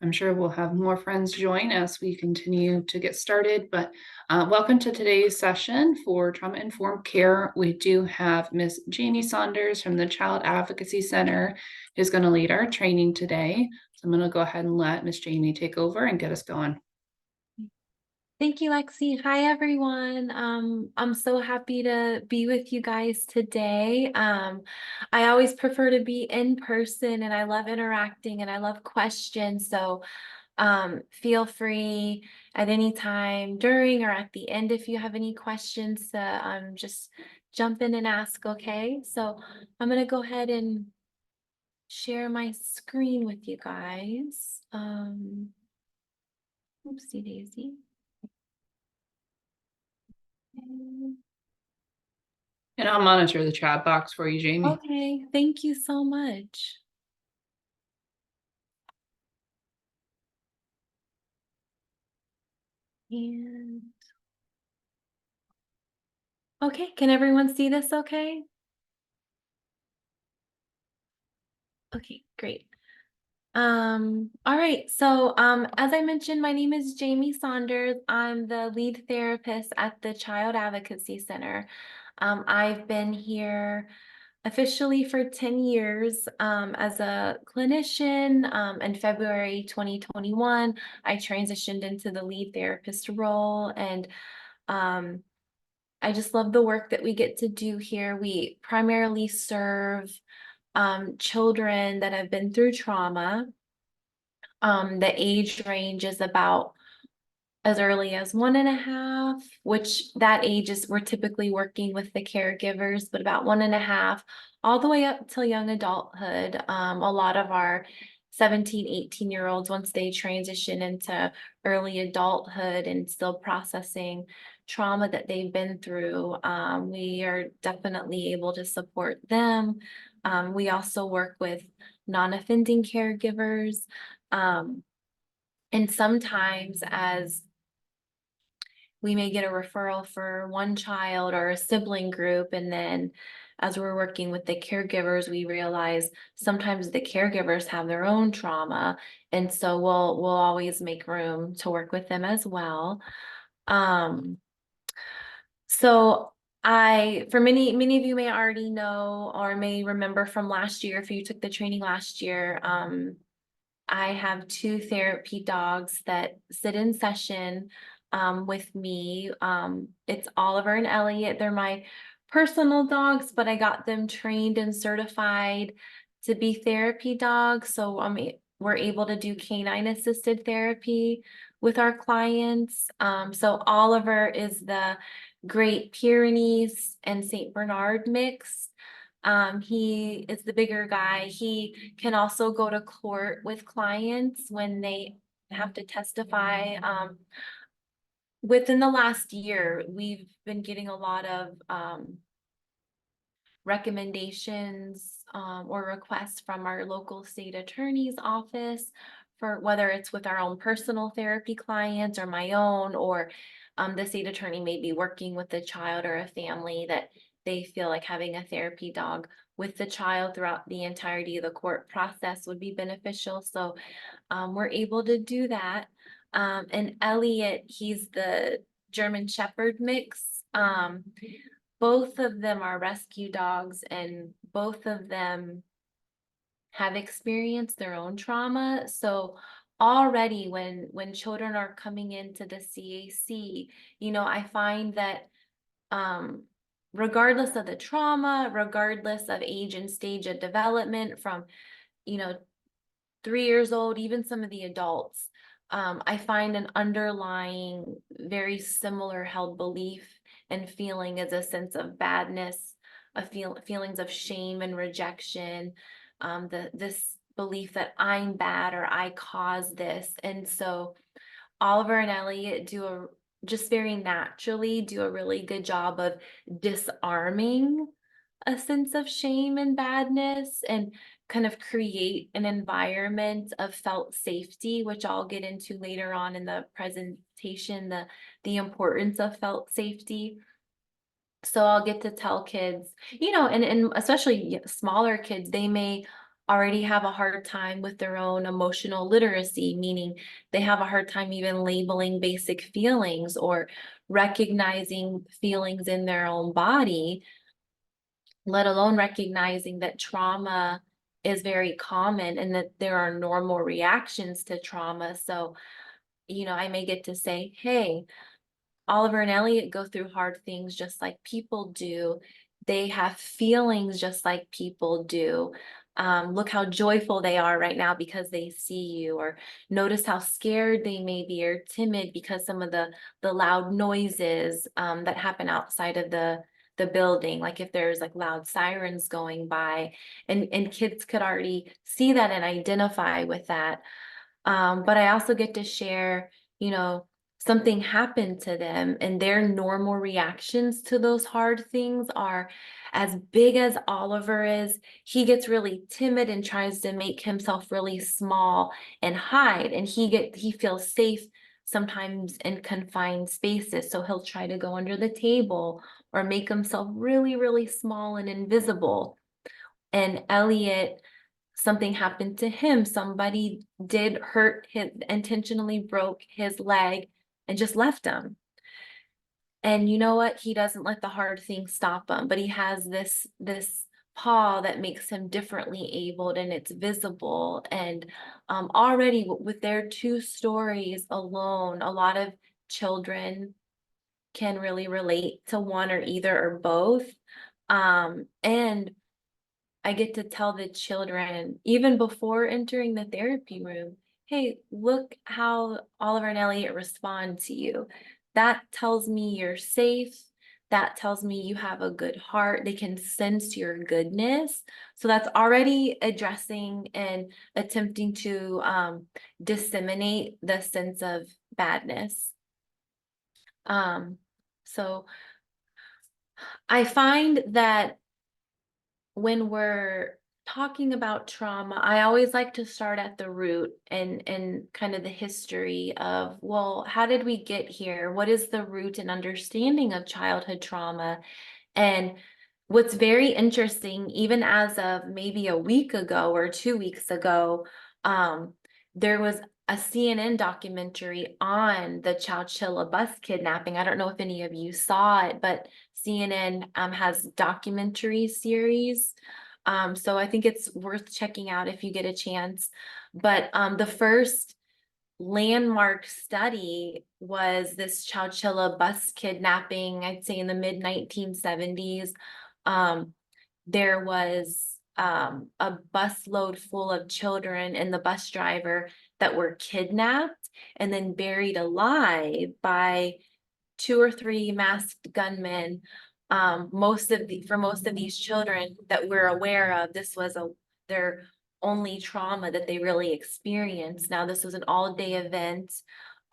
I'm sure we'll have more friends join as we continue to get started, but welcome to today's session for trauma-informed care. We do have Miss Jamie Saunders from the Child Advocacy Center who's going to lead our training today. So I'm going to go ahead and let Miss Jamie take over and get us going. Thank you, Lexi. Hi, everyone. I'm so happy to be with you guys today. I always prefer to be in person, and I love interacting and I love questions. So feel free at any time during or at the end if you have any questions to just jump in and ask, okay? So I'm going to go ahead and share my screen with you guys. Oopsie daisy. And I'll monitor the chat box for you, Jamie. Okay, thank you so much. And okay, can everyone see this okay? Okay, great. All right, so as I mentioned, my name is Jamie Saunders. I'm the lead therapist at the Child Advocacy Center. I've been here officially for 10 years as a clinician. In February 2021, I transitioned into the lead therapist role, and I just love the work that we get to do here. We primarily serve children that have been through trauma. The age range is about as early as 1.5, which that age is we're typically working with the caregivers, but about 1.5, all the way up till young adulthood. A lot of our 17, 18-year-olds, once they transition into early adulthood and still processing trauma that they've been through, we are definitely able to support them. We also work with non-offending caregivers. And sometimes as we may get a referral for one child or a sibling group, and then as we're working with the caregivers, we realize sometimes the caregivers have their own trauma, and so we'll always make room to work with them as well. So for many of you may already know or may remember from last year, if you took the training last year, I have 2 therapy dogs that sit in session with me. It's Oliver and Elliot. They're my personal dogs, but I got them trained and certified to be therapy dogs. So we're able to do canine assisted therapy with our clients. So Oliver is the Great Pyrenees and Saint Bernard mix. He is the bigger guy. He can also go to court with clients when they have to testify. Within the last year, we've been getting a lot of recommendations or requests from our local state attorney's office for whether it's with our own personal therapy clients or my own, or the state attorney may be working with a child or a family that they feel like having a therapy dog with the child throughout the entirety of the court process would be beneficial. So we're able to do that. And Elliot, he's the German Shepherd mix. Both of them are rescue dogs, and both of them have experienced their own trauma. So already when children are coming into the CAC, I find that regardless of the trauma, regardless of age and stage of development, from 3 years old, even some of the adults, I find an underlying very similar held belief and feeling is a sense of badness, feelings of shame and rejection, this belief that I'm bad or I caused this. And so Oliver and Elliot just very naturally do a really good job of disarming a sense of shame and badness, and kind of create an environment of felt safety, which I'll get into later on in the presentation, the importance of felt safety. So I'll get to tell kids, and especially smaller kids, they may already have a hard time with their own emotional literacy, meaning they have a hard time even labeling basic feelings or recognizing feelings in their own body, let alone recognizing that trauma is very common and that there are normal reactions to trauma. So, I may get to say, hey, Oliver and Elliot go through hard things just like people do. They have feelings just like people do. Look how joyful they are right now because they see you, or notice how scared they may be or timid because some of the loud noises that happen outside of the building, like if there's like loud sirens going by, and kids could already see that and identify with that. But I also get to share, something happened to them, and their normal reactions to those hard things are as big as Oliver is. He gets really timid and tries to make himself really small and hide, and he feels safe sometimes in confined spaces. So he'll try to go under the table or make himself really, really small and invisible. And Elliot, something happened to him. Somebody did hurt him, intentionally broke his leg and just left him. And you know what? He doesn't let the hard things stop him, but he has this paw that makes him differently abled, and it's visible. And already with their two stories alone, a lot of children can really relate to one or either or both. And I get to tell the children, even before entering the therapy room, hey, look how Oliver and Elliot respond to you. That tells me you're safe. That tells me you have a good heart. They can sense your goodness. So that's already addressing and attempting to disseminate the sense of badness. So I find that when we're talking about trauma, I always like to start at the root and kind of the history of, well, how did we get here? What is the root and understanding of childhood trauma? And what's very interesting, even as of maybe a week ago or 2 weeks ago, there was a CNN documentary on the Chowchilla bus kidnapping. I don't know if any of you saw it, but CNN has documentary series. So I think it's worth checking out if you get a chance. But the first landmark study was this Chowchilla bus kidnapping, I'd say in the mid 1970s. There was a busload full of children and the bus driver that were kidnapped and then buried alive by 2 or 3 masked gunmen. For most of these children that we're aware of, this was their only trauma that they really experienced. Now, this was an all-day event.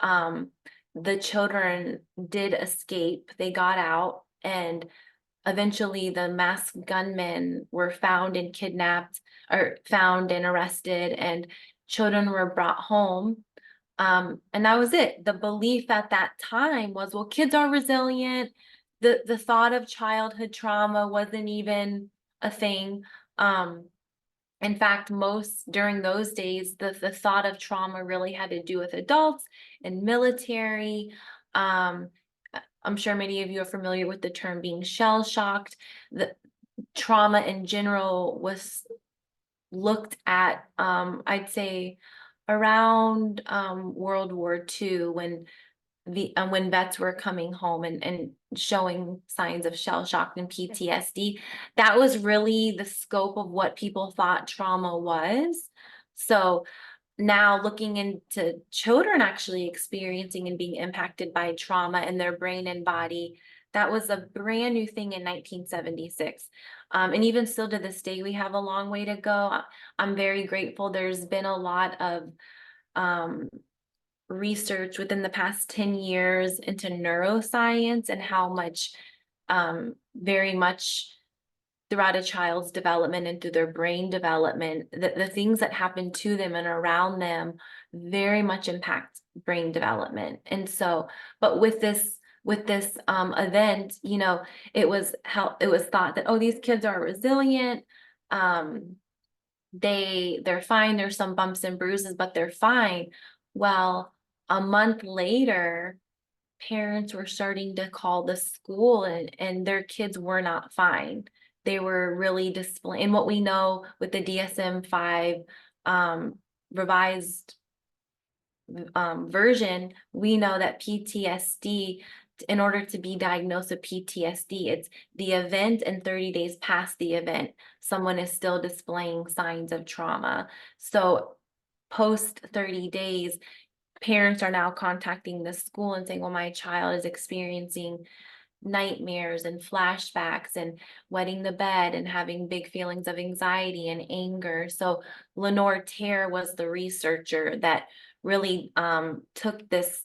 The children did escape. They got out, and eventually the masked gunmen were found and kidnapped, or found and arrested, and children were brought home. And that was it. The belief at that time was, well, kids are resilient. The thought of childhood trauma wasn't even a thing. In fact, most during those days, the thought of trauma really had to do with adults and military. I'm sure many of you are familiar with the term being shell shocked. The trauma in general was looked at, I'd say, around World War II, when vets were coming home and showing signs of shell shock and PTSD. That was really the scope of what people thought trauma was. So now looking into children actually experiencing and being impacted by trauma in their brain and body, that was a brand new thing in 1976. And even still to this day, we have a long way to go. I'm very grateful. There's been a lot of research within the past 10 years into neuroscience and how much, very much throughout a child's development and through their brain development, the things that happen to them and around them very much impact brain development. And so, but with this event, it was thought that, oh, these kids are resilient. they're fine. There's some bumps and bruises, but they're fine. Well, a month later, parents were starting to call the school, and their kids were not fine. They were really displaying, and what we know with the DSM-5 revised version, we know that PTSD, in order to be diagnosed with PTSD, it's the event and 30 days past the event, someone is still displaying signs of trauma. So post 30 days, parents are now contacting the school and saying, well, my child is experiencing nightmares and flashbacks and wetting the bed and having big feelings of anxiety and anger. So Lenore Terr was the researcher that really took this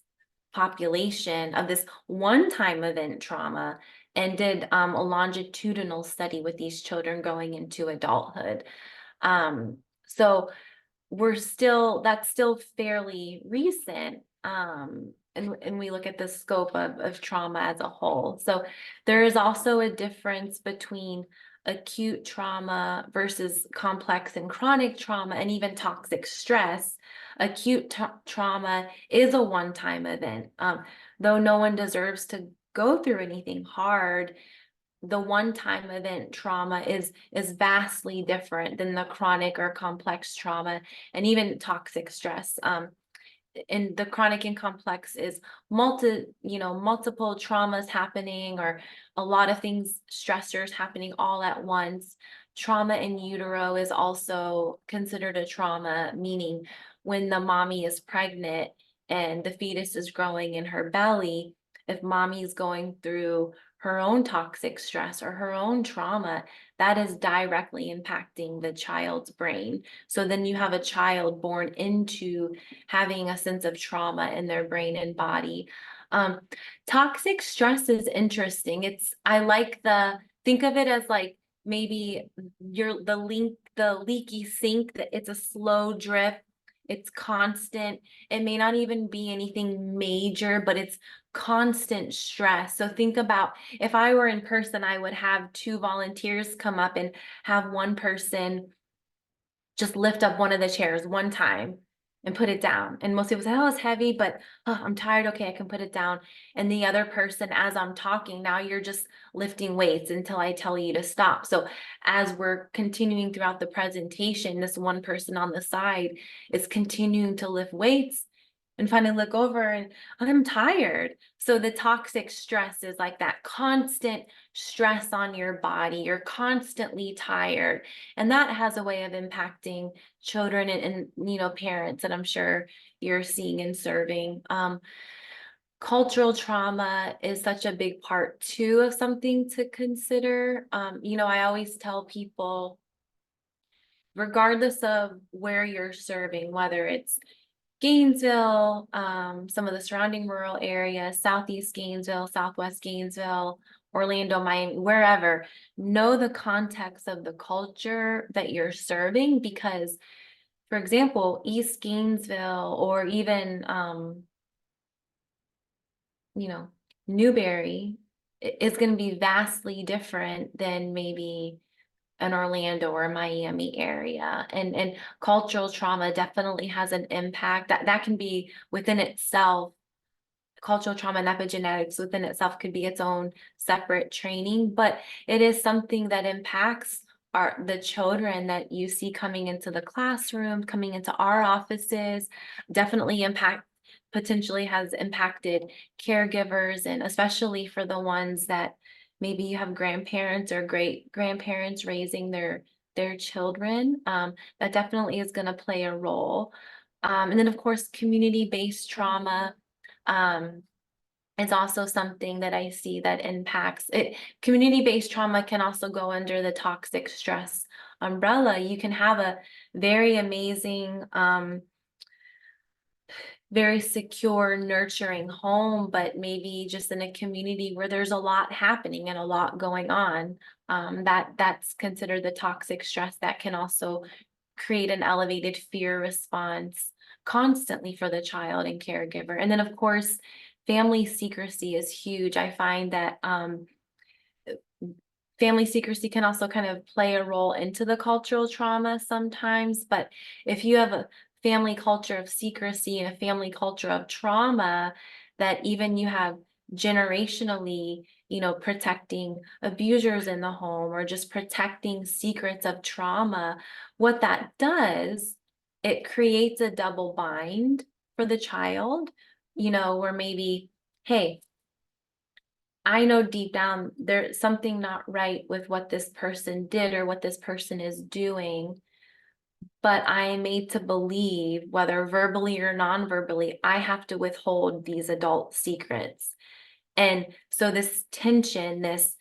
population of this one-time event trauma and did a longitudinal study with these children going into adulthood. So that's still fairly recent. And we look at the scope of trauma as a whole. So there is also a difference between acute trauma versus complex and chronic trauma, and even toxic stress. Acute trauma is a one-time event. Though no one deserves to go through anything hard, the one-time event trauma is vastly different than the chronic or complex trauma and even toxic stress. And the chronic and complex is multiple traumas happening, or a lot of things, stressors happening all at once. Trauma in utero is also considered a trauma, meaning when the mommy is pregnant and the fetus is growing in her belly, if mommy is going through her own toxic stress or her own trauma, that is directly impacting the child's brain. So then you have a child born into having a sense of trauma in their brain and body. Toxic stress is interesting. Think of it as like maybe the leaky sink, that it's a slow drip. It's constant. It may not even be anything major, but it's constant stress. So think about, if I were in person, I would have 2 volunteers come up and have one person just lift up one of the chairs one time and put it down. And most people say, oh, it's heavy, but I'm tired. Okay, I can put it down. And the other person, as I'm talking, now you're just lifting weights until I tell you to stop. So as we're continuing throughout the presentation, this one person on the side is continuing to lift weights and finally look over and I'm tired. So the toxic stress is like that constant stress on your body. You're constantly tired. And that has a way of impacting children and parents that I'm sure you're seeing and serving. Cultural trauma is such a big part too of something to consider. I always tell people, regardless of where you're serving, whether it's Gainesville, some of the surrounding rural areas, Southeast Gainesville, Southwest Gainesville, Orlando, Miami, wherever, know the context of the culture that you're serving, because, for example, East Gainesville or even, Newberry is going to be vastly different than maybe an Orlando or Miami area. And cultural trauma definitely has an impact that can be within itself. Cultural trauma and epigenetics within itself could be its own separate training, but it is something that impacts the children that you see coming into the classroom, coming into our offices, definitely potentially has impacted caregivers, and especially for the ones that maybe you have grandparents or great grandparents raising their children. That definitely is going to play a role. And then of course, community-based trauma is also something that I see that impacts it. Community-based trauma can also go under the toxic stress umbrella. You can have a very amazing, very secure, nurturing home, but maybe just in a community where there's a lot happening and a lot going on. That's considered the toxic stress that can also create an elevated fear response constantly for the child and caregiver. And then of course, family secrecy is huge. I find that family secrecy can also kind of play a role into the cultural trauma sometimes. But if you have a family culture of secrecy and a family culture of trauma, that even you have generationally, protecting abusers in the home or just protecting secrets of trauma, what that does, it creates a double bind for the child, where maybe, hey, I know deep down there's something not right with what this person did or what this person is doing, but I am made to believe, whether verbally or non-verbally, I have to withhold these adult secrets. And so this tension, this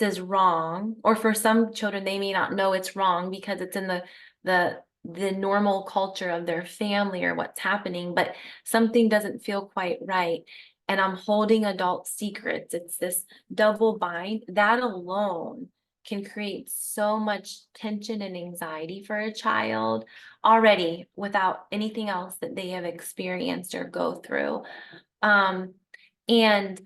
is wrong, or for some children, they may not know it's wrong because it's in the normal culture of their family or what's happening, but something doesn't feel quite right. And I'm holding adult secrets. It's this double bind. That alone can create so much tension and anxiety for a child already without anything else that they have experienced or go through. And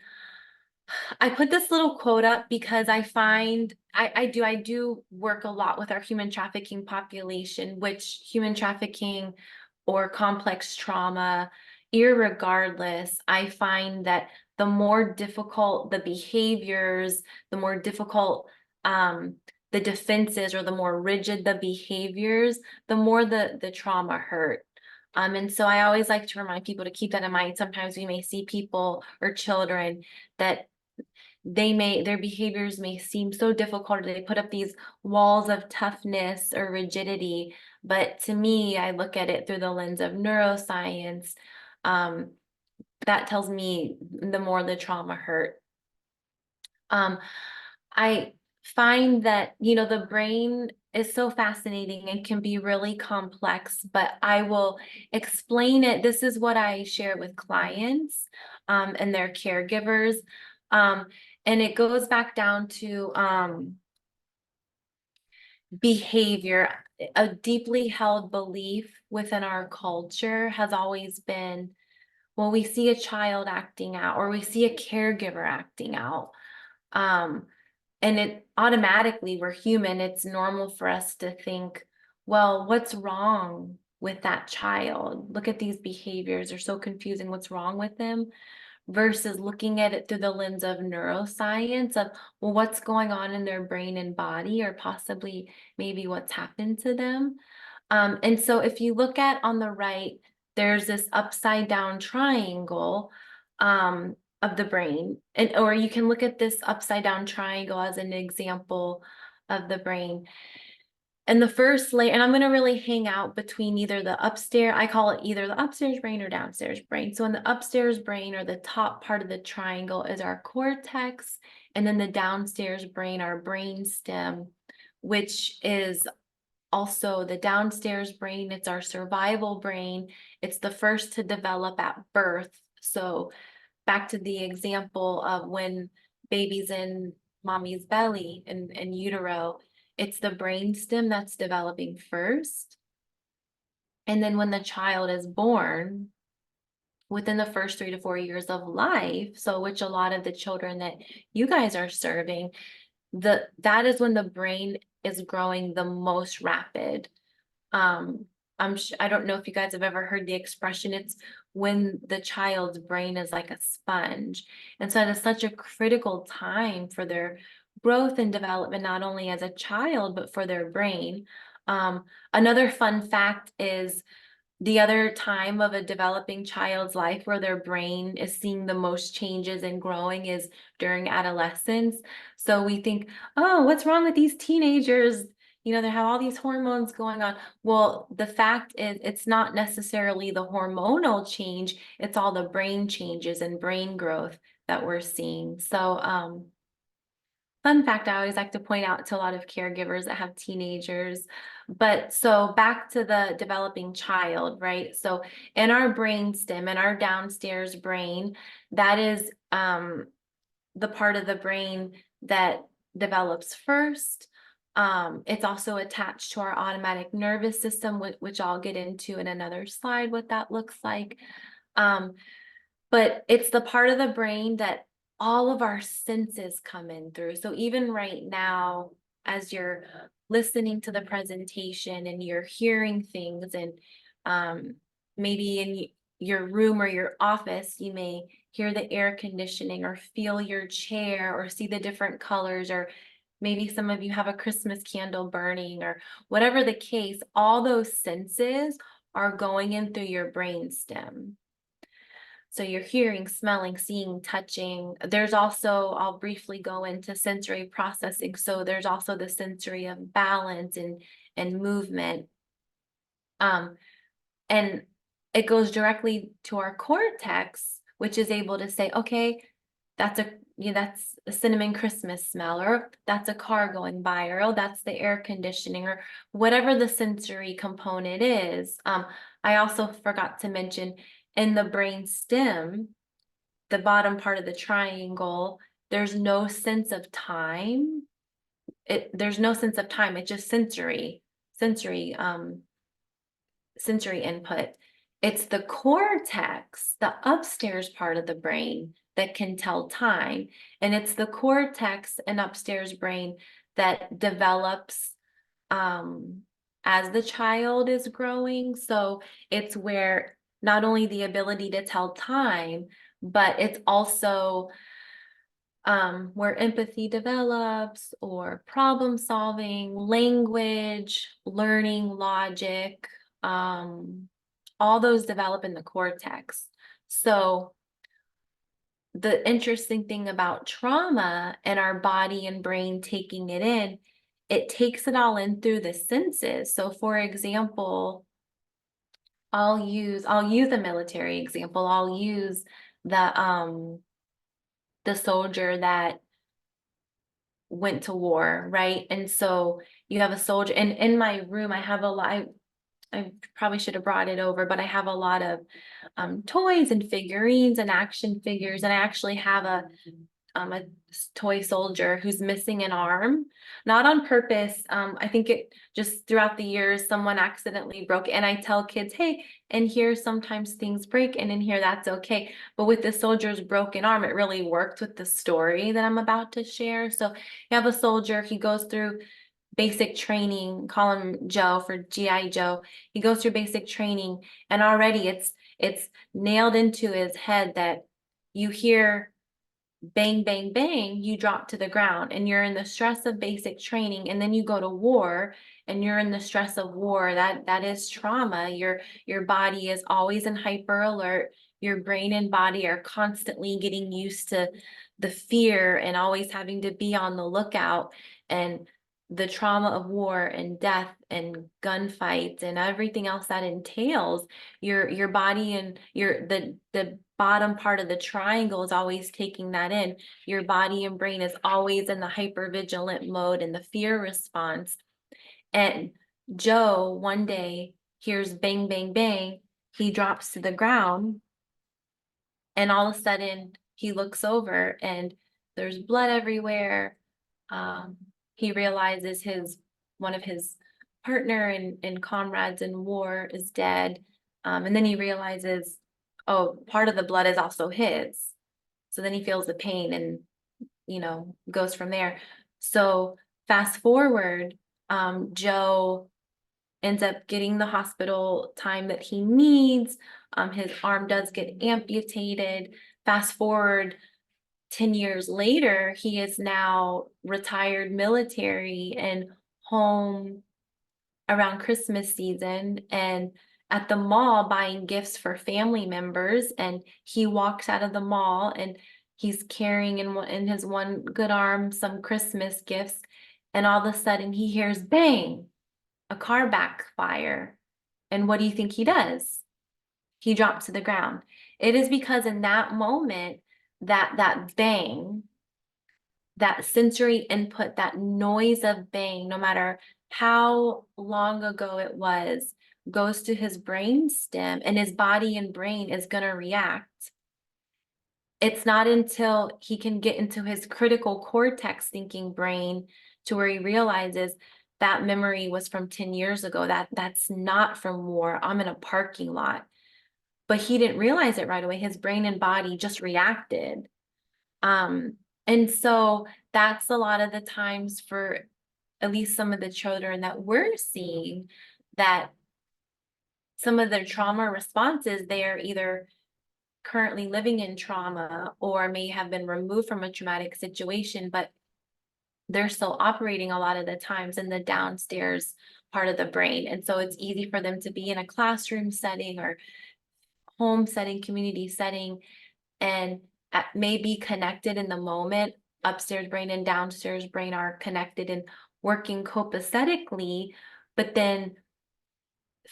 I put this little quote up because I find I do work a lot with our human trafficking population, which human trafficking or complex trauma, irregardless, I find that the more difficult the behaviors, the more difficult the defenses, or the more rigid the behaviors, the more the trauma hurt. And so I always like to remind people to keep that in mind. Sometimes we may see people or children that their behaviors may seem so difficult, or they put up these walls of toughness or rigidity. But to me, I look at it through the lens of neuroscience. That tells me the more the trauma hurt. I find that, the brain is so fascinating and can be really complex, but I will explain it. This is what I share with clients and their caregivers. And it goes back down to behavior. A deeply held belief within our culture has always been, well, we see a child acting out or we see a caregiver acting out. And it automatically, we're human, it's normal for us to think, well, what's wrong with that child? Look at these behaviors, they're so confusing, what's wrong with them? Versus looking at it through the lens of neuroscience of, well, what's going on in their brain and body, or possibly maybe what's happened to them. And so if you look at on the right, there's this upside down triangle of the brain, or you can look at this upside down triangle as an example of the brain. And the first layer, and I'm going to really hang out between either the upstairs, I call it either the upstairs brain or downstairs brain. So in the upstairs brain, or the top part of the triangle, is our cortex. And then the downstairs brain, our brain stem, which is also the downstairs brain. It's our survival brain. It's the first to develop at birth. So back to the example of when baby's in mommy's belly and utero, it's the brainstem that's developing first. And then when the child is born, within the first 3 to 4 years of life, so which a lot of the children that you guys are serving, that is when the brain is growing the most rapid. I don't know if you guys have ever heard the expression, it's when the child's brain is like a sponge. And so it is such a critical time for their growth and development, not only as a child, but for their brain. Another fun fact is the other time of a developing child's life where their brain is seeing the most changes and growing is during adolescence. So we think, oh, what's wrong with these teenagers? They have all these hormones going on. Well, the fact is, it's not necessarily the hormonal change, it's all the brain changes and brain growth that we're seeing. So, fun fact I always like to point out to a lot of caregivers that have teenagers. But so back to the developing child, right? So in our brain stem, in our downstairs brain, that is the part of the brain that develops first. It's also attached to our automatic nervous system, which I'll get into in another slide what that looks like. But it's the part of the brain that all of our senses come in through. So even right now, as you're listening to the presentation and you're hearing things, and maybe in your room or your office, you may hear the air conditioning or feel your chair or see the different colors, or maybe some of you have a Christmas candle burning, or whatever the case, all those senses are going in through your brain stem. So you're hearing, smelling, seeing, touching. There's also, I'll briefly go into sensory processing. So there's also the sensory of balance and movement. And it goes directly to our cortex, which is able to say, okay, that's a cinnamon Christmas smell, or that's a car going by, or oh, that's the air conditioning, or whatever the sensory component is. I also forgot to mention, in the brain stem, the bottom part of the triangle, there's no sense of time. There's no sense of time. It's just sensory sensory input. It's the cortex, the upstairs part of the brain, that can tell time. And it's the cortex and upstairs brain that develops as the child is growing. So it's where not only the ability to tell time, but it's also where empathy develops, or problem solving, language, learning, logic, all those develop in the cortex. So the interesting thing about trauma and our body and brain taking it in, it takes it all in through the senses. So for example, I'll use a military example. I'll use the soldier that went to war, right? And so you have a soldier, and in my room I have a lot, I probably should have brought it over, but I have a lot of toys and figurines and action figures. And I actually have a toy soldier who's missing an arm, not on purpose. I think it just, throughout the years, someone accidentally broke it. And I tell kids, hey, in here sometimes things break, and in here that's okay. But with the soldier's broken arm, it really worked with the story that I'm about to share. So you have a soldier, he goes through basic training, call him Joe for GI Joe. He goes through basic training, and already it's nailed into his head that you hear bang, bang, bang, you drop to the ground, and you're in the stress of basic training. And then you go to war, and you're in the stress of war. That is trauma. Your body is always in hyper alert. Your brain and body are constantly getting used to the fear and always having to be on the lookout. And the trauma of war and death and gunfights and everything else that entails, your body and the bottom part of the triangle is always taking that in. Your body and brain is always in the hypervigilant mode and the fear response. And Joe one day hears bang, bang, bang. He drops to the ground, and all of a sudden he looks over and there's blood everywhere. He realizes one of his partner and comrades in war is dead. And then he realizes, oh, part of the blood is also his. So then he feels the pain and, goes from there. So fast forward, Joe ends up getting the hospital time that he needs. His arm does get amputated. Fast forward 10 years later, he is now retired military and home around Christmas season and at the mall buying gifts for family members. And he walks out of the mall and he's carrying in his one good arm some Christmas gifts. And all of a sudden he hears bang, a car backfire. And what do you think he does? He drops to the ground. It is because in that moment, that bang, that sensory input, that noise of bang, no matter how long ago it was, goes to his brain stem, and his body and brain is going to react. It's not until he can get into his critical cortex thinking brain to where he realizes that memory was from 10 years ago. That's not from war. I'm in a parking lot. But he didn't realize it right away. His brain and body just reacted. And so that's a lot of the times for at least some of the children that we're seeing, that some of their trauma responses, they are either currently living in trauma or may have been removed from a traumatic situation, but they're still operating a lot of the times in the downstairs part of the brain. And so it's easy for them to be in a classroom setting or home setting, community setting, and may be connected in the moment. Upstairs brain and downstairs brain are connected and working copacetically, but then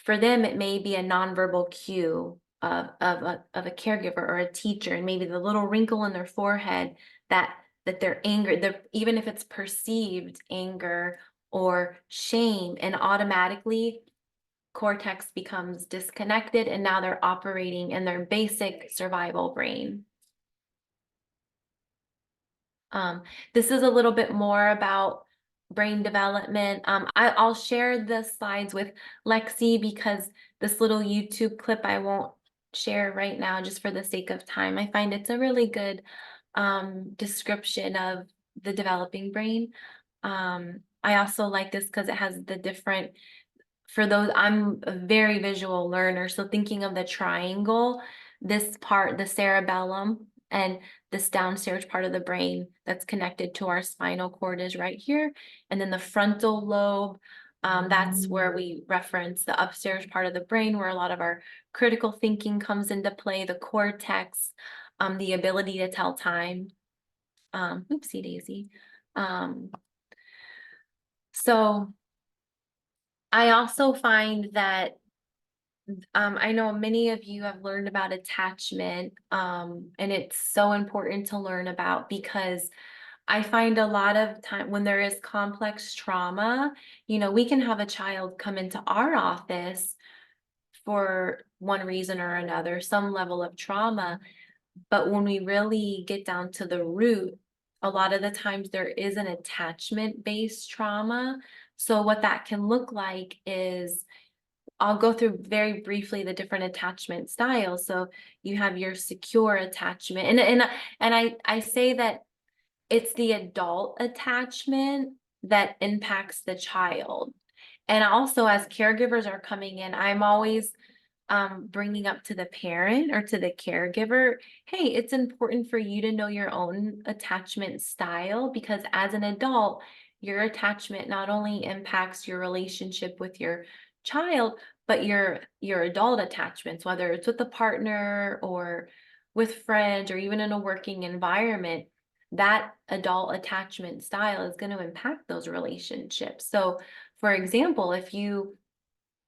for them, it may be a nonverbal cue of a caregiver or a teacher, and maybe the little wrinkle in their forehead that they're angry, even if it's perceived anger or shame, and automatically cortex becomes disconnected, and now they're operating in their basic survival brain. This is a little bit more about brain development. I'll share the slides with Lexi because this little YouTube clip I won't share right now just for the sake of time. I find it's a really good description of the developing brain. I also like this because it has the different, for those, I'm a very visual learner, so thinking of the triangle, this part, the cerebellum, and this downstairs part of the brain that's connected to our spinal cord is right here. And then the frontal lobe, that's where we reference the upstairs part of the brain, where a lot of our critical thinking comes into play, the cortex, the ability to tell time. Oopsie daisy. So I also find that I know many of you have learned about attachment, and it's so important to learn about because I find a lot of time when there is complex trauma, we can have a child come into our office for one reason or another, some level of trauma. But when we really get down to the root, a lot of the times there is an attachment-based trauma. So what that can look like is, I'll go through very briefly the different attachment styles. So you have your secure attachment, and I say that it's the adult attachment that impacts the child. And also, as caregivers are coming in, I'm always bringing up to the parent or to the caregiver, hey, it's important for you to know your own attachment style, because as an adult, your attachment not only impacts your relationship with your child, but your adult attachments, whether it's with a partner or with friends or even in a working environment, that adult attachment style is going to impact those relationships. So, for example, if you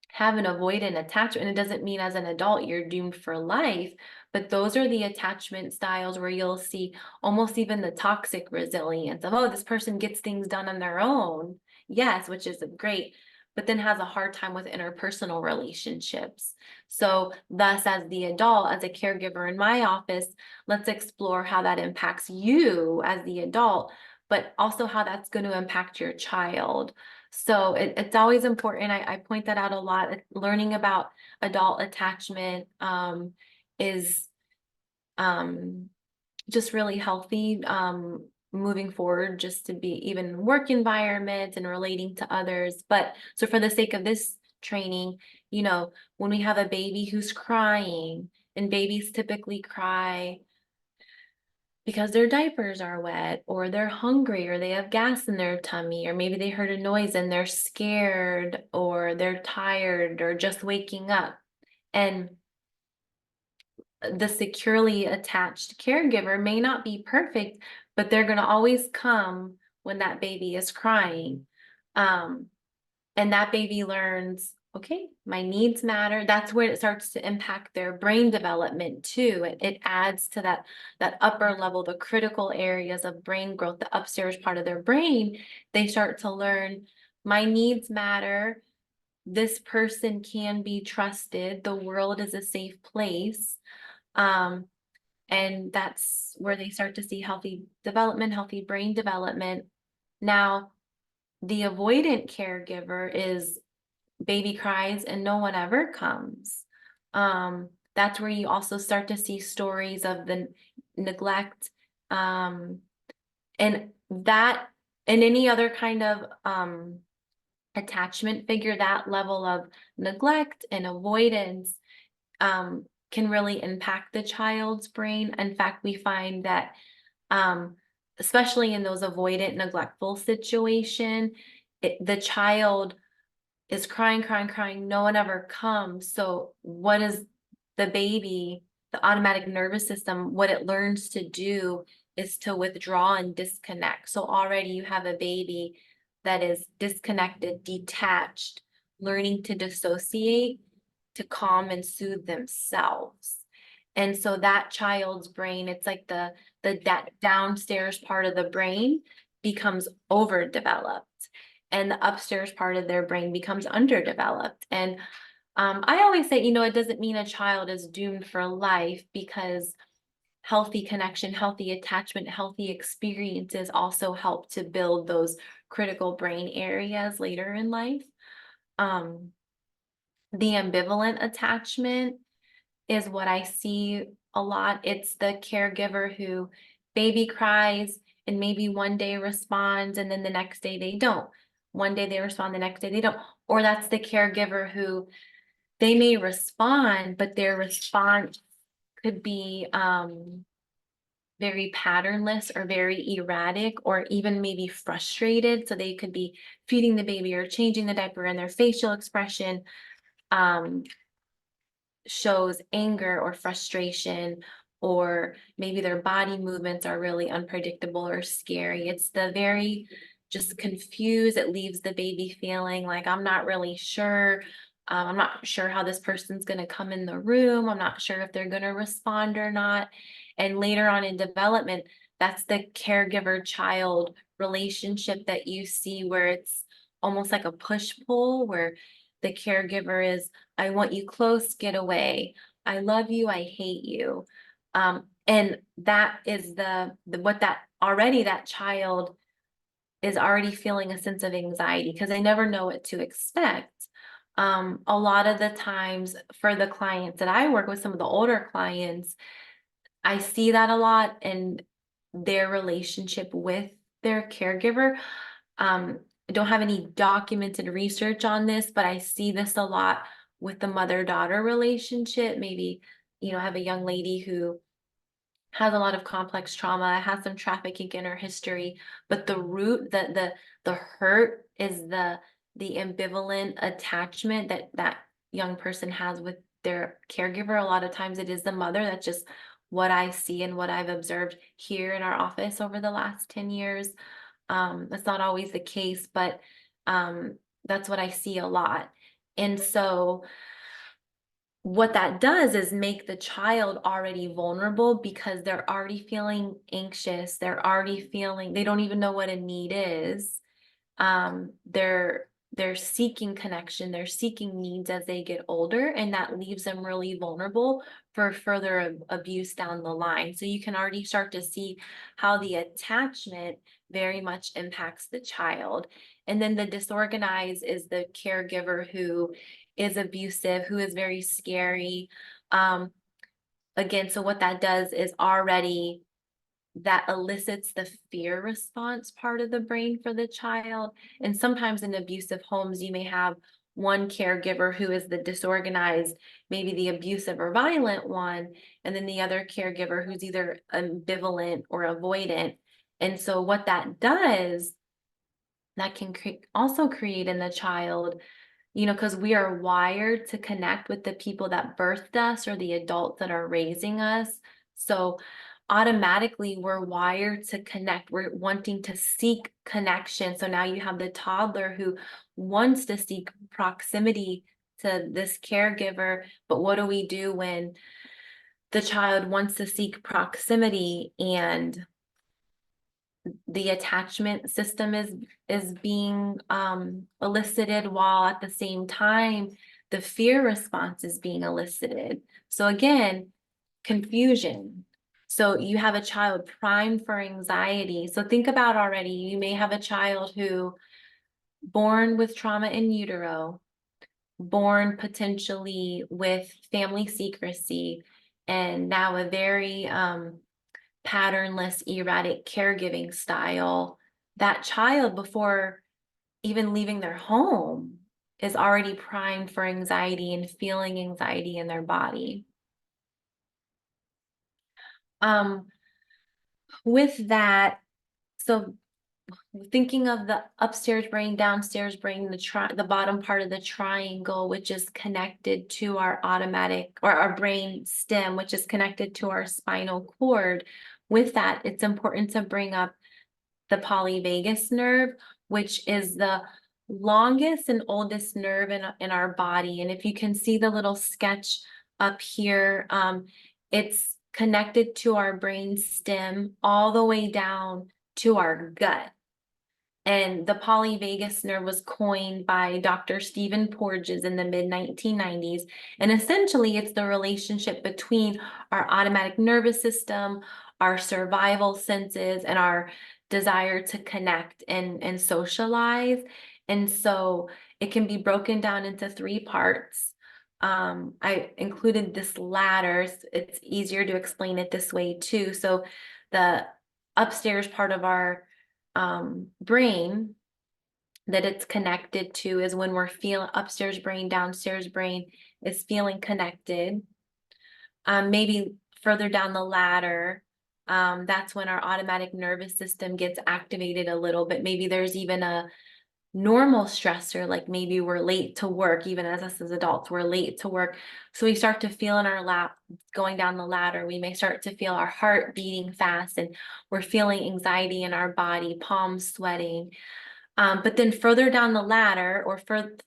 have an avoidant attachment, it doesn't mean as an adult you're doomed for life, but those are the attachment styles where you'll see almost even the toxic resilience of, oh, this person gets things done on their own. Yes, which is great, but then has a hard time with interpersonal relationships. So thus, as the adult, as a caregiver in my office, let's explore how that impacts you as the adult, but also how that's going to impact your child. So it's always important. I point that out a lot. Learning about adult attachment is just really healthy moving forward, just to be even work environment and relating to others. But so for the sake of this training, when we have a baby who's crying, and babies typically cry because their diapers are wet, or they're hungry, or they have gas in their tummy, or maybe they heard a noise and they're scared, or they're tired, or just waking up. And the securely attached caregiver may not be perfect, but they're going to always come when that baby is crying. And that baby learns, okay, my needs matter. That's where it starts to impact their brain development too. It adds to that upper level, the critical areas of brain growth, the upstairs part of their brain. They start to learn, my needs matter. This person can be trusted. The world is a safe place. And that's where they start to see healthy development, healthy brain development. Now, the avoidant caregiver is baby cries and no one ever comes. That's where you also start to see stories of the neglect And that, and any other kind of attachment figure, that level of neglect and avoidance can really impact the child's brain. In fact, we find that especially in those avoidant, neglectful situation, the child is crying, crying, crying. No one ever comes. So what is the baby, the automatic nervous system, what it learns to do is to withdraw and disconnect. So already you have a baby that is disconnected, detached, learning to dissociate, to calm and soothe themselves. And so that child's brain, it's like that downstairs part of the brain becomes overdeveloped, and the upstairs part of their brain becomes underdeveloped. And I always say, it doesn't mean a child is doomed for life, because healthy connection, healthy attachment, healthy experiences also help to build those critical brain areas later in life. The ambivalent attachment is what I see a lot. It's the caregiver who baby cries and maybe one day responds and then the next day they don't. One day they respond, the next day they don't. Or that's the caregiver who they may respond, but their response could be very patternless or very erratic, or even maybe frustrated. So they could be feeding the baby or changing the diaper, and their facial expression shows anger or frustration, or maybe their body movements are really unpredictable or scary. It's the very just confused. It leaves the baby feeling like, I'm not really sure. I'm not sure how this person's going to come in the room. I'm not sure if they're going to respond or not. And later on in development, that's the caregiver child relationship that you see, where it's almost like a push-pull, where the caregiver is, I want you close, get away. I love you, I hate you. And that is what that already, that child is already feeling a sense of anxiety because they never know what to expect. A lot of the times for the clients that I work with, some of the older clients, I see that a lot in their relationship with their caregiver. I don't have any documented research on this, but I see this a lot with the mother-daughter relationship. Maybe, I have a young lady who has a lot of complex trauma, has some trafficking in her history, but the root, the hurt is the ambivalent attachment that young person has with their caregiver. A lot of times it is the mother. That's just what I see and what I've observed here in our office over the last 10 years. That's not always the case, but that's what I see a lot. And so what that does is make the child already vulnerable, because they're already feeling anxious. They're already feeling, they don't even know what a need is. They're seeking connection, they're seeking needs as they get older, and that leaves them really vulnerable for further abuse down the line. So you can already start to see how the attachment very much impacts the child. And then the disorganized is the caregiver who is abusive, who is very scary. Again, so what that does is already that elicits the fear response part of the brain for the child. And sometimes in abusive homes, you may have one caregiver who is the disorganized, maybe the abusive or violent one, and then the other caregiver who's either ambivalent or avoidant. And so what that does, that can also create in the child, because we are wired to connect with the people that birthed us or the adults that are raising us. So automatically we're wired to connect. We're wanting to seek connection. So now you have the toddler who wants to seek proximity to this caregiver. But what do we do when the child wants to seek proximity and the attachment system is being elicited, while at the same time the fear response is being elicited? So again, confusion. So you have a child primed for anxiety. So think about, already you may have a child who born with trauma in utero, born potentially with family secrecy, and now a very patternless, erratic caregiving style, that child, before even leaving their home, is already primed for anxiety and feeling anxiety in their body. With that, so thinking of the upstairs brain, downstairs brain, the bottom part of the triangle, which is connected to our automatic, or our brain stem, which is connected to our spinal cord. With that, it's important to bring up the polyvagus nerve, which is the longest and oldest nerve in our body. And if you can see the little sketch up here, it's connected to our brain stem all the way down to our gut. And the polyvagus nerve was coined by Dr. Stephen Porges in the mid-1990s. And essentially, it's the relationship between our automatic nervous system, our survival senses, and our desire to connect and socialize. And so it can be broken down into 3 parts. I included this ladder. It's easier to explain it this way too. So the upstairs part of our brain that it's connected to is when we're feeling upstairs brain, downstairs brain is feeling connected. Maybe further down the ladder, that's when our automatic nervous system gets activated a little bit. Maybe there's even a normal stressor, like maybe we're late to work, even as us as adults, we're late to work. So we start to feel in our lap, going down the ladder, we may start to feel our heart beating fast and we're feeling anxiety in our body, palms sweating. But then further down the ladder, or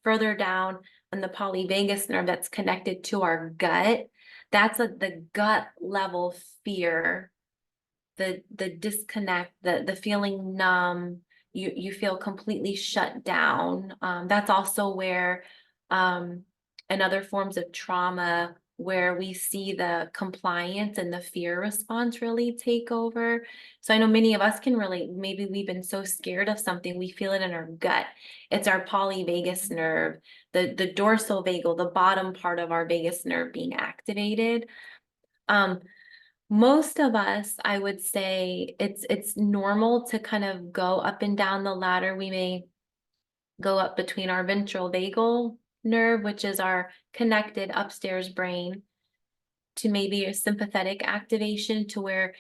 further down on the polyvagus nerve that's connected to our gut, that's the gut level fear, the disconnect, the feeling numb, you feel completely shut down. That's also where in other forms of trauma, where we see the compliance and the fear response really take over. So I know many of us can relate. Maybe we've been so scared of something, we feel it in our gut. It's our polyvagus nerve, the dorsal vagal, the bottom part of our vagus nerve being activated. Most of us, I would say, it's normal to kind of go up and down the ladder. We may go up between our ventral vagal nerve, which is our connected upstairs brain, to maybe a sympathetic activation, to where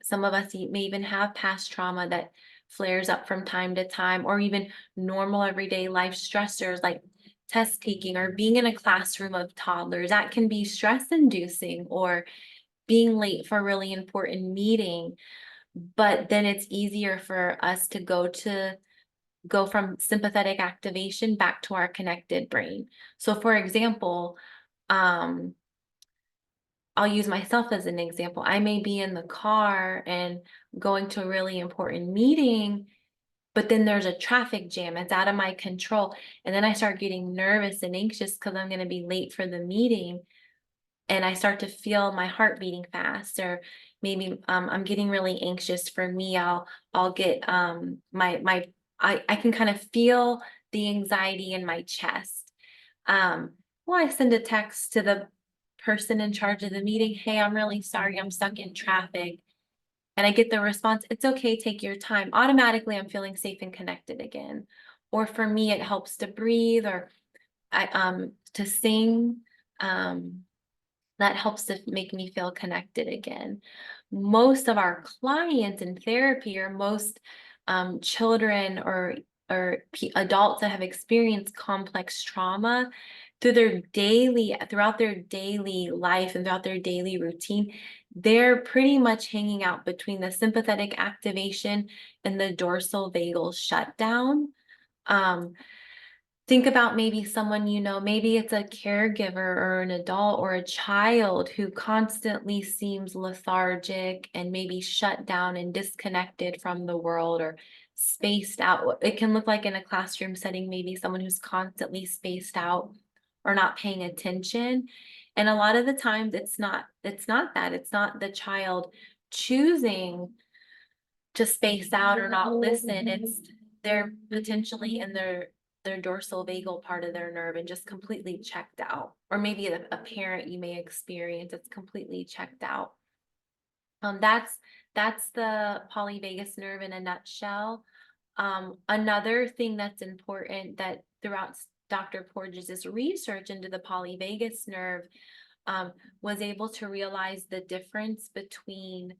some of us may even have past trauma that flares up from time to time, or even normal everyday life stressors like test taking or being in a classroom of toddlers. That can be stress inducing, or being late for a really important meeting. But then it's easier for us to go from sympathetic activation back to our connected brain. So for example, I'll use myself as an example. I may be in the car and going to a really important meeting, but then there's a traffic jam. It's out of my control. And then I start getting nervous and anxious because I'm going to be late for the meeting. And I start to feel my heart beating fast, or maybe I'm getting really anxious. For me, I'll get I can kind of feel the anxiety in my chest. Well, I send a text to the person in charge of the meeting. Hey, I'm really sorry, I'm stuck in traffic. And I get the response, it's okay, take your time. Automatically, I'm feeling safe and connected again. Or for me, it helps to breathe, or to sing. That helps to make me feel connected again. Most of our clients in therapy, or most children or adults that have experienced complex trauma, throughout their daily life and throughout their daily routine, they're pretty much hanging out between the sympathetic activation and the dorsal vagal shutdown. Think about maybe someone, maybe it's a caregiver or an adult or a child who constantly seems lethargic and maybe shut down and disconnected from the world, or spaced out. It can look like in a classroom setting, maybe someone who's constantly spaced out or not paying attention. And a lot of the times it's not that. It's not the child choosing to space out or not listen. It's they're potentially in their dorsal vagal part of their nerve and just completely checked out. Or maybe a parent you may experience, it's completely checked out. That's the polyvagus nerve in a nutshell. Another thing that's important that throughout Dr. Porges' research into the polyvagus nerve, was able to realize the difference between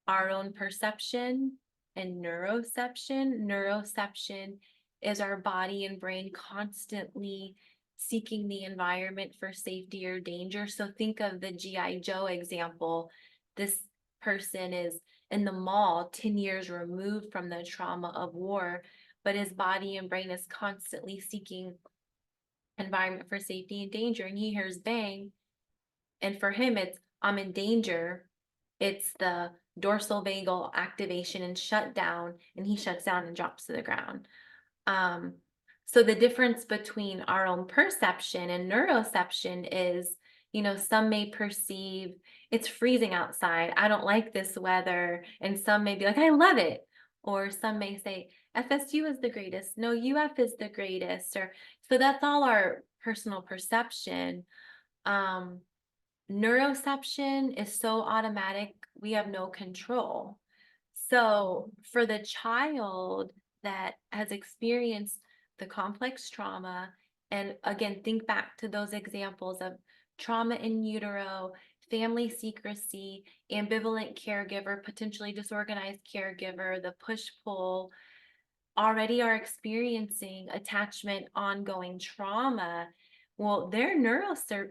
our own perception and neuroception. Neuroception is our body and brain constantly seeking the environment for safety or danger. So think of the G.I. Joe example. This person is in the mall 10 years removed from the trauma of war, but his body and brain is constantly seeking environment for safety and danger. And he hears bang, and for him, it's I'm in danger. It's the dorsal vagal activation and shutdown, and he shuts down and drops to the ground. So the difference between our own perception and neuroception is, some may perceive it's freezing outside. I don't like this weather. And some may be like, I love it. Or some may say, FSU is the greatest. No, UF is the greatest. Or so that's all our personal perception. Neuroception is so automatic, we have no control. So for the child that has experienced the complex trauma, and again, think back to those examples of trauma in utero, family secrecy, ambivalent caregiver, potentially disorganized caregiver, the push-pull, already are experiencing attachment, ongoing trauma. Well, their neuroception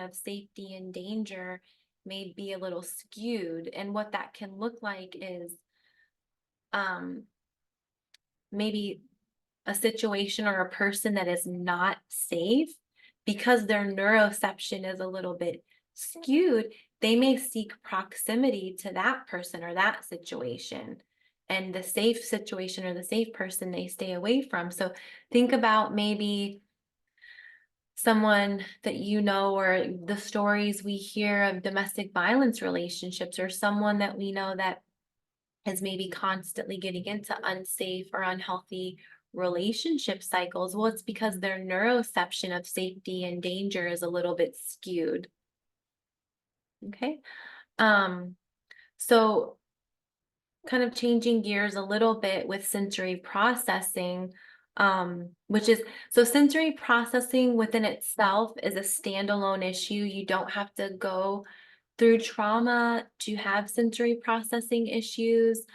of safety and danger may be a little skewed. And what that can look like is maybe a situation or a person that is not safe, because their neuroception is a little bit skewed, they may seek proximity to that person or that situation. And the safe situation or the safe person they stay away from. So think about maybe someone that or the stories we hear of domestic violence relationships, or someone that we know that is maybe constantly getting into unsafe or unhealthy relationship cycles. Well, it's because their neuroception of safety and danger is a little bit skewed. Okay. So kind of changing gears a little bit with sensory processing, so sensory processing within itself is a standalone issue. You don't have to go through trauma to have sensory processing issues.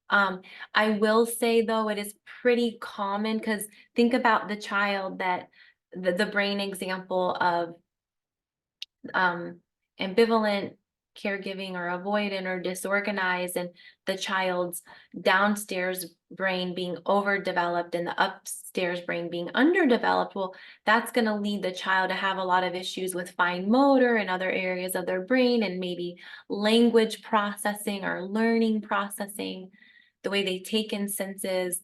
I will say though, it is pretty common, because think about the child that the brain example of ambivalent caregiving or avoidant or disorganized, and the child's downstairs brain being overdeveloped and the upstairs brain being underdeveloped. Well, that's going to lead the child to have a lot of issues with fine motor and other areas of their brain, and maybe language processing or learning processing, the way they take in senses.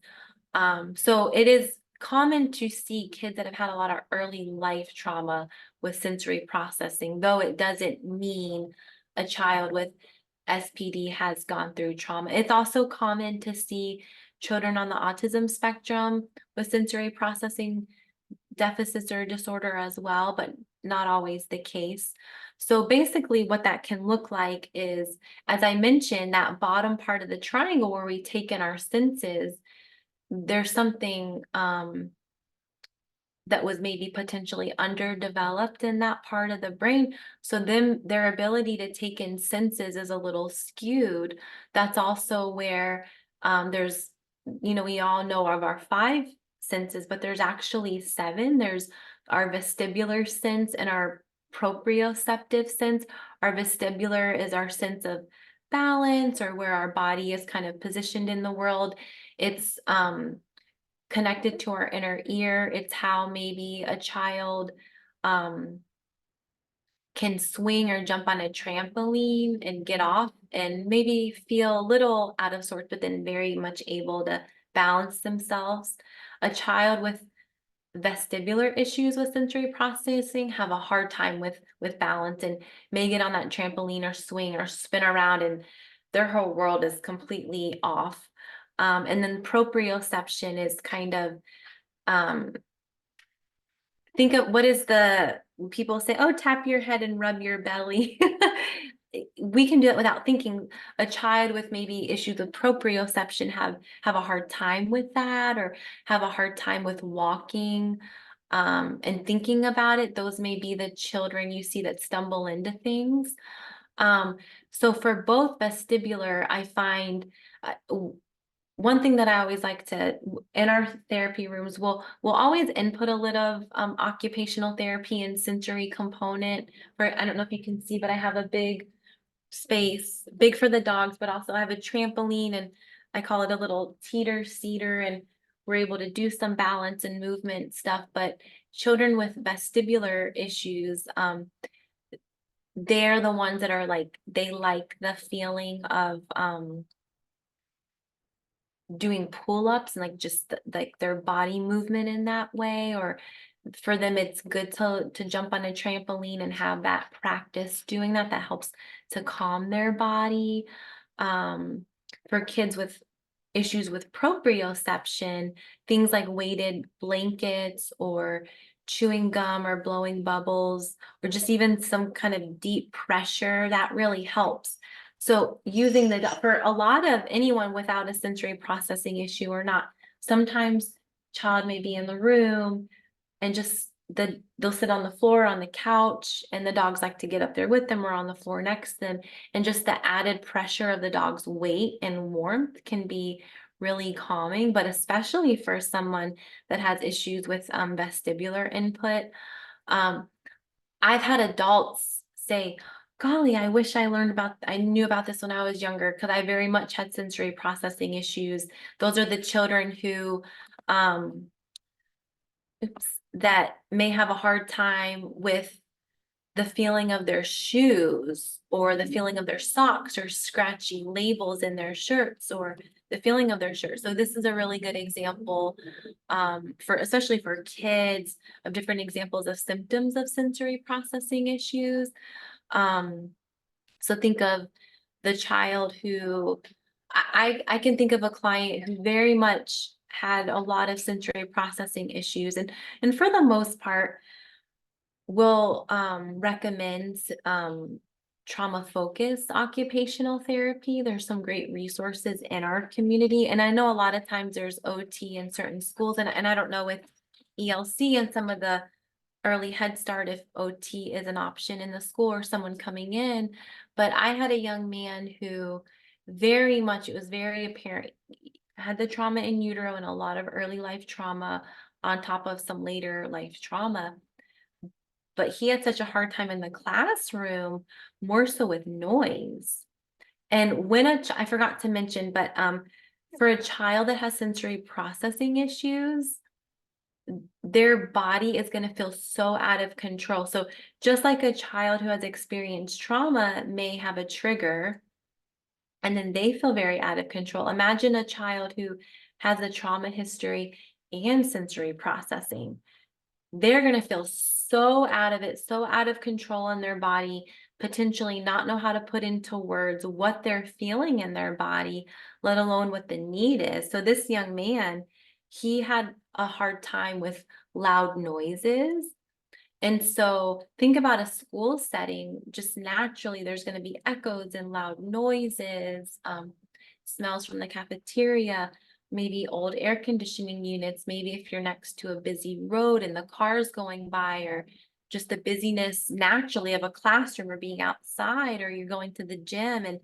So it is common to see kids that have had a lot of early life trauma with sensory processing, though it doesn't mean a child with SPD has gone through trauma. It's also common to see children on the autism spectrum with sensory processing deficits or disorder as well, but not always the case. So basically what that can look like is, as I mentioned, that bottom part of the triangle where we take in our senses, there's something that was maybe potentially underdeveloped in that part of the brain. So then their ability to take in senses is a little skewed. That's also where there's, we all know of our 5 senses, but there's actually 7. There's our vestibular sense and our proprioceptive sense. Our vestibular is our sense of balance, or where our body is kind of positioned in the world. It's connected to our inner ear. It's how maybe a child can swing or jump on a trampoline and get off and maybe feel a little out of sorts, but then very much able to balance themselves. A child with vestibular issues with sensory processing have a hard time with balance, and may get on that trampoline or swing or spin around and their whole world is completely off. And then proprioception is kind of think of what is the people say, oh, tap your head and rub your belly. we can do it without thinking. A child with maybe issues with proprioception have a hard time with that, or have a hard time with walking, and thinking about it. Those may be the children you see that stumble into things. Um, so for both vestibular, I find one thing that I always like to, in our therapy rooms, we'll always input a little of occupational therapy and sensory component. For, I don't know if you can see, but I have a big space, big for the dogs, but also I have a trampoline, and I call it a little teeter seater, and we're able to do some balance and movement stuff. But children with vestibular issues, they're the ones that are like, they like the feeling of doing pull-ups and like just like their body movement in that way. Or for them, it's good to jump on a trampoline and have that practice doing that. That helps to calm their body. For kids with issues with proprioception, things like weighted blankets or chewing gum or blowing bubbles, or just even some kind of deep pressure, that really helps. So using for a lot of anyone without a sensory processing issue or not, sometimes child may be in the room and just they'll sit on the floor, on the couch, and the dogs like to get up there with them or on the floor next to them. And just the added pressure of the dog's weight and warmth can be really calming, but especially for someone that has issues with vestibular input. I've had adults say, golly, I wish I knew about this when I was younger, because I very much had sensory processing issues. Those are the children who, that may have a hard time with the feeling of their shoes, or the feeling of their socks, or scratchy labels in their shirts, or the feeling of their shirt. So this is a really good example, for especially for kids, of different examples of symptoms of sensory processing issues. So think of the child who, I can think of a client who very much had a lot of sensory processing issues, and for the most part will recommend trauma-focused occupational therapy. There's some great resources in our community. And I know a lot of times there's OT in certain schools, and I don't know with ELC and some of the early Head Start if OT is an option in the school or someone coming in. But I had a young man who very much, it was very apparent, had the trauma in utero and a lot of early life trauma on top of some later life trauma. But he had such a hard time in the classroom, more so with noise. And when I forgot to mention, but for a child that has sensory processing issues, their body is going to feel so out of control. So just like a child who has experienced trauma may have a trigger and then they feel very out of control. Imagine a child who has a trauma history and sensory processing. They're going to feel so out of it, so out of control in their body, potentially not know how to put into words what they're feeling in their body, let alone what the need is. So this young man, he had a hard time with loud noises. And so think about a school setting, just naturally, there's going to be echoes and loud noises, smells from the cafeteria, maybe old air conditioning units, maybe if you're next to a busy road and the cars going by, or just the busyness naturally of a classroom or being outside, or you're going to the gym and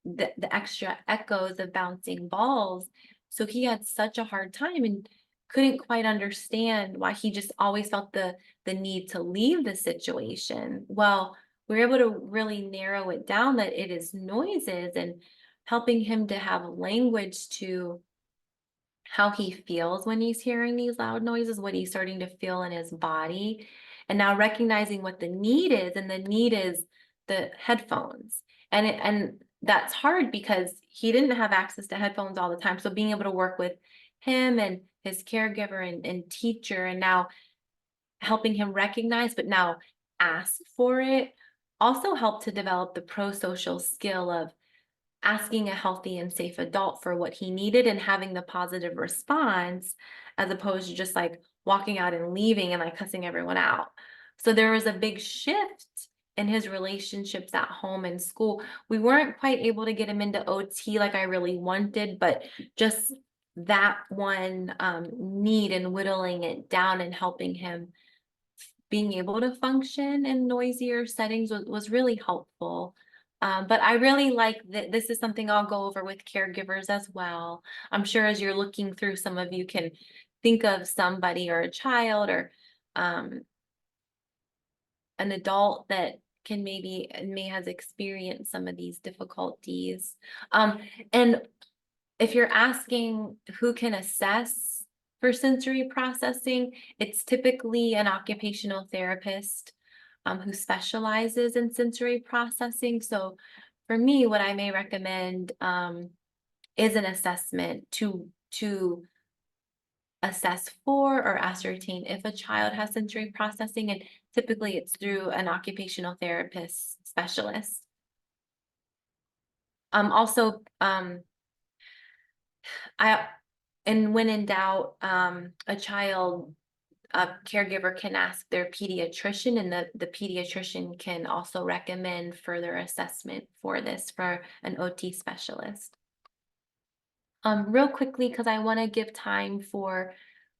the extra echoes of bouncing balls. So he had such a hard time and couldn't quite understand why he just always felt the need to leave the situation. Well, we're able to really narrow it down that it is noises, and helping him to have language to how he feels when he's hearing these loud noises, what he's starting to feel in his body, and now recognizing what the need is, and the need is the headphones. And that's hard because he didn't have access to headphones all the time. So being able to work with him and his caregiver and teacher, and now helping him recognize, but now ask for it, also helped to develop the pro-social skill of asking a healthy and safe adult for what he needed and having the positive response, as opposed to just like walking out and leaving and like cussing everyone out. So there was a big shift in his relationships at home and school. We weren't quite able to get him into OT like I really wanted, but just that one need and whittling it down and helping him being able to function in noisier settings was really helpful. But I really like that this is something I'll go over with caregivers as well. I'm sure as you're looking through, some of you can think of somebody or a child or um, an adult that can may has experienced some of these difficulties. And if you're asking who can assess for sensory processing, it's typically an occupational therapist who specializes in sensory processing. So for me, what I may recommend is an assessment to assess for or ascertain if a child has sensory processing, and typically it's through an occupational therapist specialist. Also, and when in doubt, a caregiver can ask their pediatrician, and the pediatrician can also recommend further assessment for this for an OT specialist. Real quickly, because I want to give time for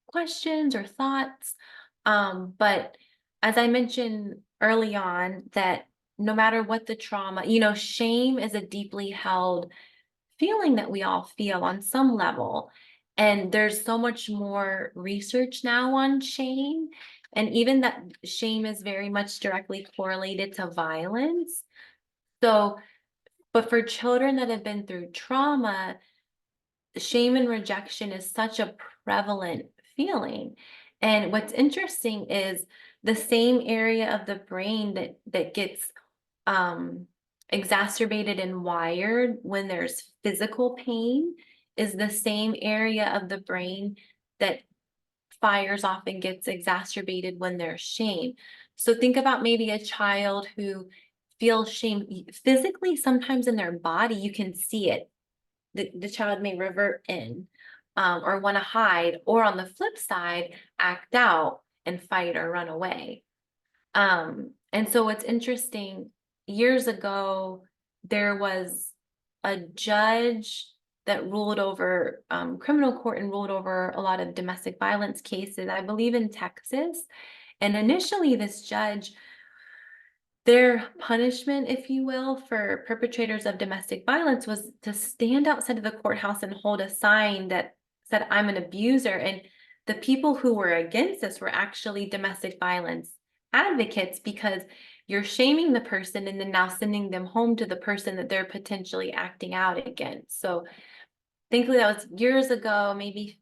questions or thoughts. But as I mentioned early on, that no matter what the trauma, shame is a deeply held feeling that we all feel on some level. And there's so much more research now on shame. And even that shame is very much directly correlated to violence. So, but for children that have been through trauma, shame and rejection is such a prevalent feeling. And what's interesting is the same area of the brain that gets exacerbated and wired when there's physical pain is the same area of the brain that fires off and gets exacerbated when there's shame. So think about maybe a child who feels shame physically, sometimes in their body, you can see it. The child may revert in or want to hide, or on the flip side, act out and fight or run away. And so what's interesting, years ago, there was a judge that ruled over criminal court and ruled over a lot of domestic violence cases, I believe in Texas. And initially, this judge, their punishment, if you will, for perpetrators of domestic violence was to stand outside of the courthouse and hold a sign that said, "I'm an abuser." And the people who were against this were actually domestic violence advocates, because you're shaming the person and then now sending them home to the person that they're potentially acting out against. So thankfully that was years ago, maybe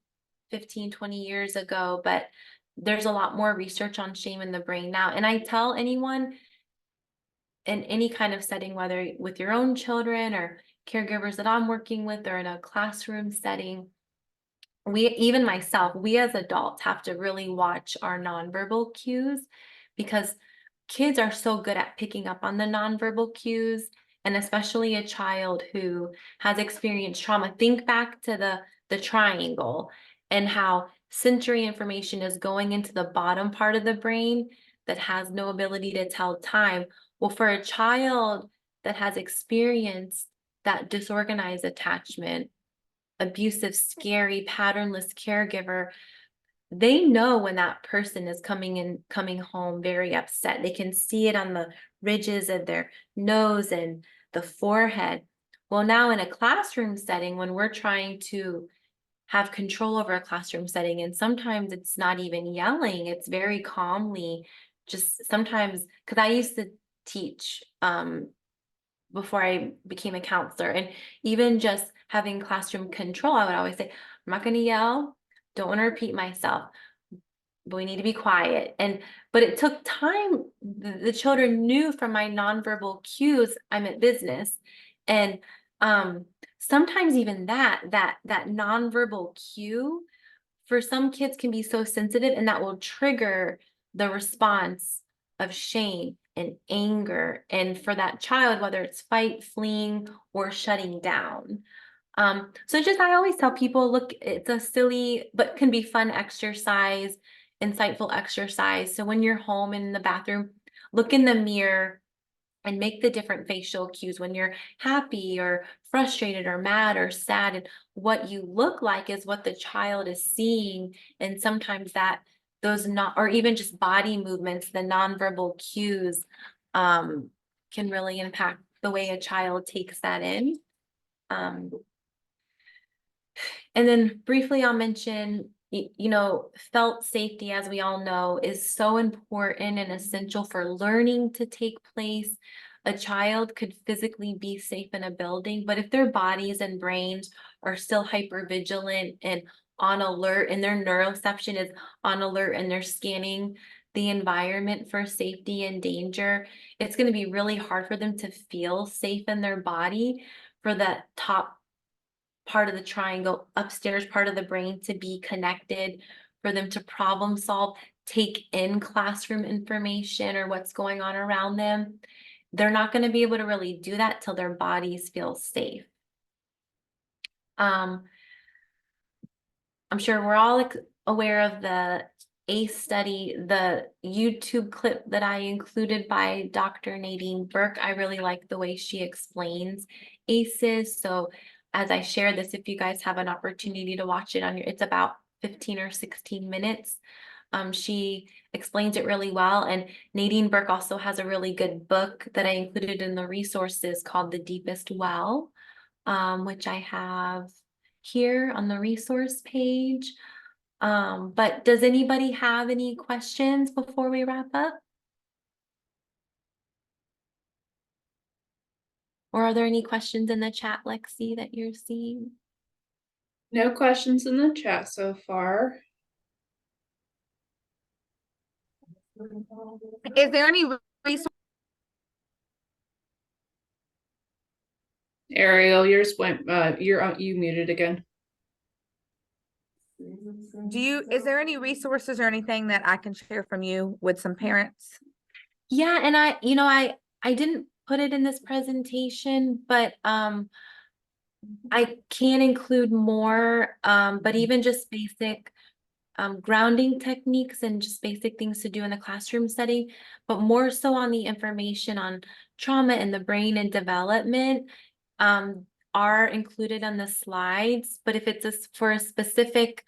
15, 20 years ago, but there's a lot more research on shame in the brain now. And I tell anyone in any kind of setting, whether with your own children or caregivers that I'm working with or in a classroom setting, even myself, we as adults have to really watch our nonverbal cues, because kids are so good at picking up on the nonverbal cues, and especially a child who has experienced trauma. Think back to the triangle and how sensory information is going into the bottom part of the brain that has no ability to tell time. Well, for a child that has experienced that disorganized attachment, abusive, scary, patternless caregiver, they know when that person is coming home very upset. They can see it on the ridges of their nose and the forehead. Well, now in a classroom setting, when we're trying to have control over a classroom setting, and sometimes it's not even yelling, it's very calmly, just sometimes, because I used to teach before I became a counselor, and even just having classroom control, I would always say, I'm not going to yell, don't want to repeat myself, but we need to be quiet. But it took time. The children knew from my nonverbal cues I'm at business. And sometimes even that nonverbal cue for some kids can be so sensitive, and that will trigger the response of shame and anger. And for that child, whether it's fight, fleeing, or shutting down. So I always tell people, look, it's a silly, but can be fun exercise, insightful exercise. So when you're home and in the bathroom, look in the mirror and make the different facial cues when you're happy or frustrated or mad or sad. And what you look like is what the child is seeing. And sometimes that those not, or even just body movements, the nonverbal cues can really impact the way a child takes that in. And then briefly, I'll mention, felt safety, as we all know, is so important and essential for learning to take place. A child could physically be safe in a building, but if their bodies and brains are still hypervigilant and on alert, and their neuroception is on alert and they're scanning the environment for safety and danger, it's going to be really hard for them to feel safe in their body, for that top part of the triangle upstairs part of the brain to be connected, for them to problem solve, take in classroom information or what's going on around them. They're not going to be able to really do that till their bodies feel safe. I'm sure we're all aware of the ACE study, the YouTube clip that I included by Dr. Nadine Burke. I really like the way she explains ACEs. So as I share this, if you guys have an opportunity to watch it it's about 15 or 16 minutes. She explains it really well. And Nadine Burke also has a really good book that I included in the resources called The Deepest Well, which I have here on the resource page. But does anybody have any questions before we wrap up? Or are there any questions in the chat, Lexi, that you're seeing? No questions in the chat so far. Is there any resource? Ariel, yours went, you muted again. Is there any resources or anything that I can share from you with some parents? Yeah, and I didn't put it in this presentation, but I can include more, but even just basic grounding techniques and just basic things to do in the classroom setting, but more so on the information on trauma and the brain and development are included on the slides. But if it's for a specific